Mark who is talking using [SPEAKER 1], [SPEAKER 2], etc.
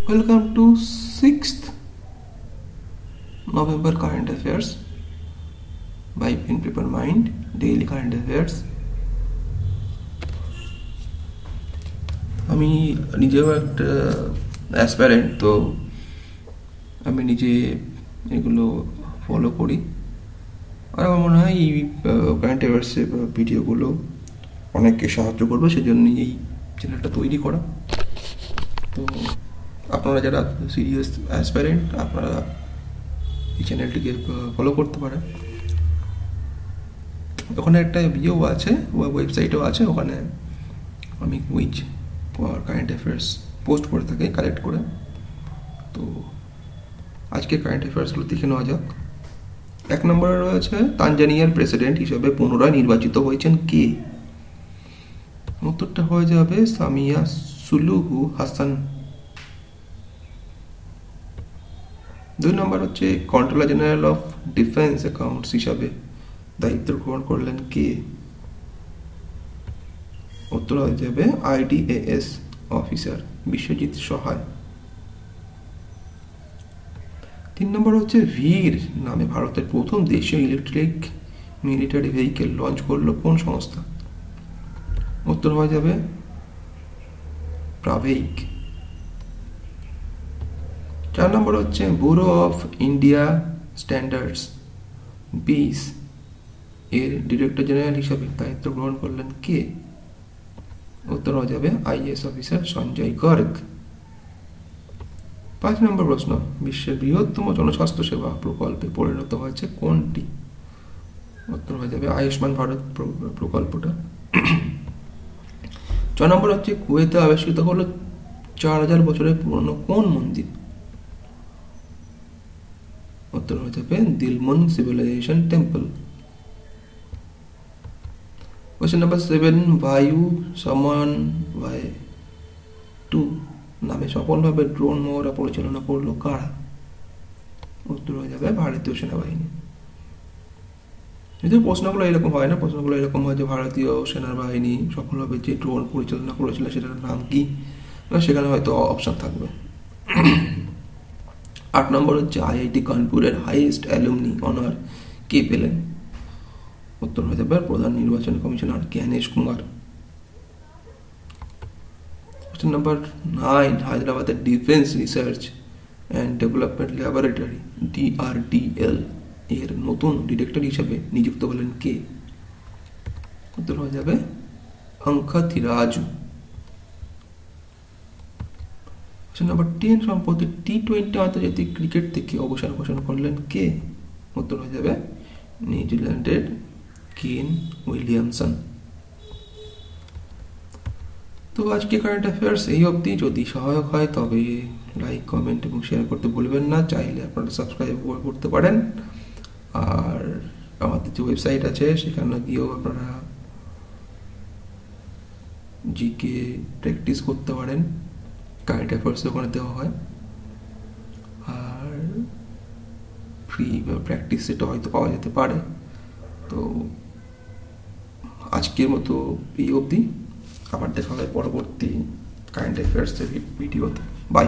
[SPEAKER 1] Welcome to 6th November Current Affairs by Pen Paper Mind Daily Current Affairs. আমি নিজেও একটা aspirant, তো আমি নিজে এগুলো ফলো করি আর আমার মনে হয় এই কারেন্ট অ্যাফেয়ার্সের ভিডিওগুলো অনেককে সাহায্য করবে, সেজন্য এই চ্যানেলটা তৈরি করা। তো আপনারা যারা সিরিয়াস অ্যাসপারেন্ট আপনারা এই চ্যানেলটিকে ফলো করতে পারেন। ওখানে একটা ভিডিও আছে, ওয়েবসাইটও আছে, ওখানে আমি quiz for current affairs post করে থাকি কালেক্ট করে। তো আজকে কারেন্ট অ্যাফেয়ার্সগুলো দেখে নেওয়া যাক। 1 নম্বরে রয়েছে, তানজানিয়ার প্রেসিডেন্ট হিসেবে পুনরায় নির্বাচিত হয়েছেন কে? উত্তরটা হয়ে যাবে সামিয়া সুলুহু হাসান। 2 নম্বর হচ্ছে, controller general of defence accounts হিসাবে দায়িত্ব গ্রহণ করলেন কে? উত্তর হয়ে যাবে IDAS অফিসার বিশ্বজিৎ সহায়। 3 নম্বর হচ্ছে, ভীর নামে ভারতের প্রথম দেশীয় ইলেকট্রিক মিলিটারি ভেহিকেল লঞ্চ করলো কোন সংস্থা? উত্তর হয়ে যাবে প্রাভেইক। 4 নম্বর হচ্ছে, bureau of India standards BIS এর ডিরেক্টর জেনারেল হিসাবে দায়িত্ব গ্রহণ করলেন কে? উত্তর হয়ে যাবে IAS অফিসার সঞ্জয় গর্গ। 5 নম্বর প্রশ্ন, বিশ্বের বৃহত্তম জনস্বাস্থ্য সেবা প্রকল্পে পরিণত হয়েছে কোনটি? উত্তর হয়ে যাবে আয়ুষ্মান ভারত প্রকল্পটা। 6 নম্বর হচ্ছে, কুয়েতে আবিষ্কৃত হলো 4000 বছরের পুরনো কোন মন্দির? উত্তর হয়ে যাবে দিলমুন সিভিলাইজেশন টেম্পল। কোয়েশ্চেন নাম্বার 7, বায়ু সমন্বয় 2 নামে সফলভাবে ড্রোন মহড়া পরিচালনা করলো কারা? উত্তর হয়ে যাবে ভারতীয় সেনাবাহিনী। যদিও প্রশ্নগুলো এরকম হয় না, প্রশ্নগুলো এরকম হয় যে ভারতীয় সেনাবাহিনী সফলভাবে যে ড্রোন পরিচালনা করেছিল সেটার নাম কি, সেখানে হয়তো অপশন থাকবে। 8 নম্বর হচ্ছে, IIT কানপুরের হাইয়েস্ট অ্যালুমনি অনার কে পেলেন? উত্তর হয়ে যাবে প্রধান নির্বাচন commissioner Gyanesh Kumar. Question number 9, হায়দ্রাবাদের defence research and development laboratory DRDL এর নতুন ডিরেক্টর হিসেবে নিযুক্ত হলেন কে? উত্তর হয়ে যাবে অঙ্কিত রাজু। কোশ্চেন নাম্বার 10, সম্প্রতি T20 আন্তর্জাতিক ক্রিকেট থেকে অবসর ঘোষণা করলেন কে? উত্তর হয়ে যাবে নিউজিল্যান্ডের কেন উইলিয়ামসন। তো আজকে কারেন্ট অ্যাফেয়ার্স এই অবধি। যদি সহায়ক হয় তবে লাইক, কমেন্ট এবং শেয়ার করতে ভুলবেন না। চাইলে আপনারা সাবস্ক্রাইব করতে পারেন, আর আমাদের যে ওয়েবসাইট আছে সেখানে গিয়েও আপনারা জিকে প্র্যাকটিস করতে পারেন। কারেন্ট অ্যাফেয়ার্স ওখানে দেওয়া হয়, আর ফ্রি প্র্যাকটিস সেটা হয়তো পাওয়া যেতে পারে। তো আজকের মতো এই অবধি, আবার দেখা হয় পরবর্তী কারেন্ট অ্যাফেয়ার্সের ভিডিওতে। বাই।